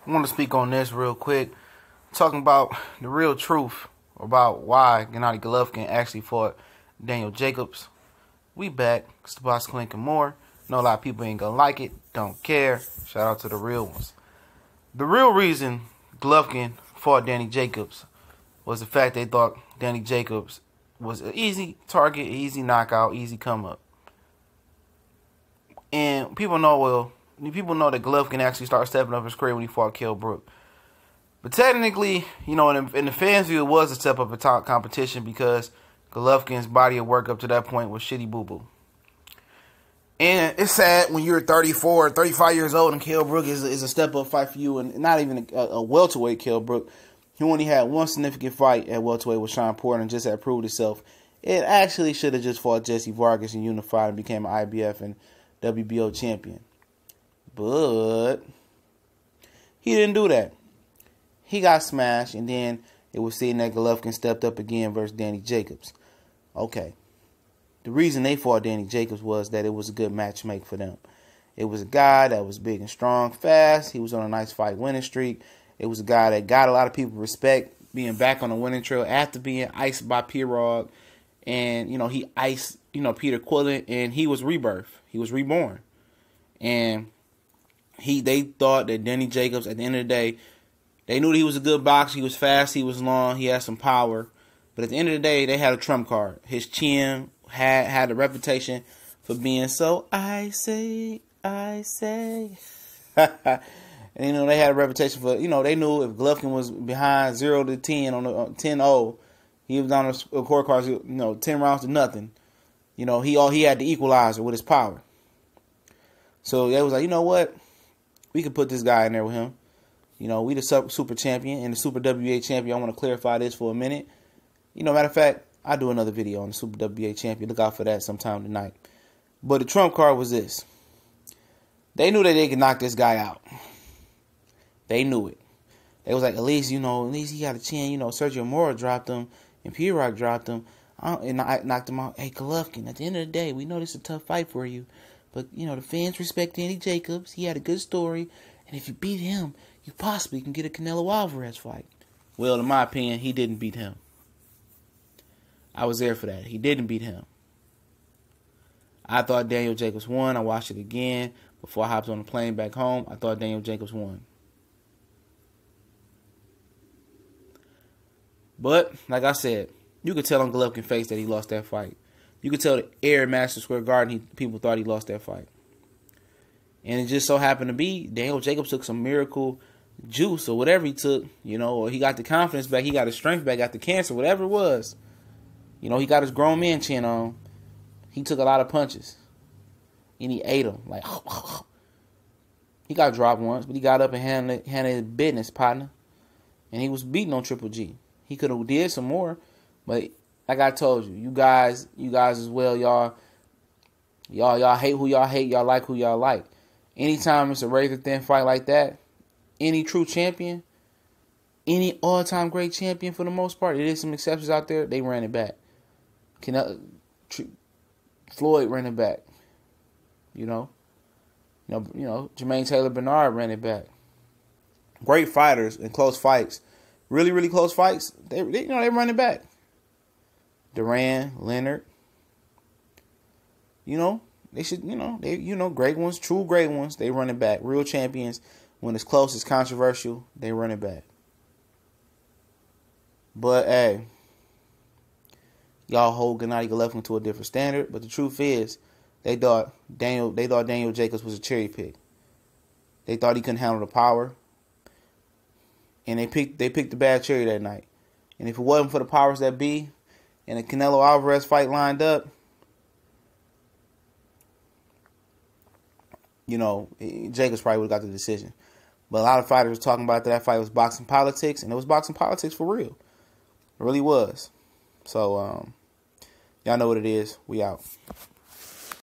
I want to speak on this real quick. Talking about the real truth about why Gennady Golovkin actually fought Daniel Jacobs. We back. It's the Boss Clink and more. Know a lot of people ain't gonna like it. Don't care. Shout out to the real ones. The real reason Golovkin fought Danny Jacobs was the fact they thought Danny Jacobs was an easy target, easy knockout, easy come up. And people know that Golovkin actually started stepping up his career when he fought Kell Brook. But technically, in the fans' view, it was a step up in top competition because Golovkin's body of work up to that point was shitty boo-boo. And it's sad when you're 34 or 35 years old and Kell Brook is a step-up fight for you, and not even a welterweight Kell Brook. He only had one significant fight at welterweight with Sean Porter and just had proved itself. It actually should have just fought Jesse Vargas and unified and became an IBF and WBO champion. But he didn't do that. He got smashed, and then it was seen that Golovkin stepped up again versus Danny Jacobs. Okay. The reason they fought Danny Jacobs was that it was a good matchmake for them. It was a guy that was big and strong, fast. He was on a nice fight winning streak. It was a guy that got a lot of people respect, being back on the winning trail after being iced by Pirog. And, he iced, Peter Quillen, and he was rebirth. He was reborn. And they thought that Danny Jacobs, at the end of the day, they knew that he was a good boxer. He was fast. He was long. He had some power. But at the end of the day, they had a trump card. His chin had a reputation for being so I say. And, they had a reputation for, they knew if Golovkin was behind 0-10 on the 10-0, he was on a scorecard, 10 rounds to nothing. He had the equalizer with his power. So they was like, you know what? We could put this guy in there with him. We the super champion and the super WA champion. I want to clarify this for a minute. Matter of fact, I'll do another video on the super WA champion. Look out for that sometime tonight. But the trump card was this. They knew that they could knock this guy out. They knew it. They was like, at least he got a chin. Sergio Mora dropped him and Pirog dropped him. And I knocked him out. Hey, Golovkin, at the end of the day, we know this is a tough fight for you. But, the fans respect Danny Jacobs. He had a good story. And if you beat him, you possibly can get a Canelo Alvarez fight. Well, in my opinion, he didn't beat him. I was there for that. He didn't beat him. I thought Daniel Jacobs won. I watched it again before I hopped on the plane back home. I thought Daniel Jacobs won. But, like I said, you could tell on Golovkin's face that he lost that fight. You could tell the air at Madison Square Garden, people thought he lost that fight. And it just so happened to be Daniel Jacobs took some miracle juice or whatever he took, or he got the confidence back, he got his strength back after cancer, whatever it was. He got his grown man chin on. He took a lot of punches. And he ate them. Like, he got dropped once, but he got up and handled his business, partner. And he was beating on Triple G. He could have did some more, but like I told you, you guys as well, y'all hate who y'all hate, y'all like who y'all like. Anytime it's a razor thin fight like that, any true champion, any all-time great champion for the most part, there is some exceptions out there, they ran it back. Floyd ran it back. Jermaine Taylor Bernard ran it back. Great fighters in close fights, really, really close fights, they run it back. Duran, Leonard, they should, great ones, true great ones, they run it back. Real champions, when it's close, it's controversial, they run it back. But, hey, y'all hold Gennady Golovkin to a different standard, but the truth is, they thought Daniel Jacobs was a cherry pick. They thought he couldn't handle the power, and they picked the bad cherry that night. And if it wasn't for the powers that be, and the Canelo Alvarez fight lined up, Jacobs probably would have got the decision. But a lot of fighters were talking about that fight was boxing politics, and it was boxing politics for real. It really was. So, y'all know what it is. We out.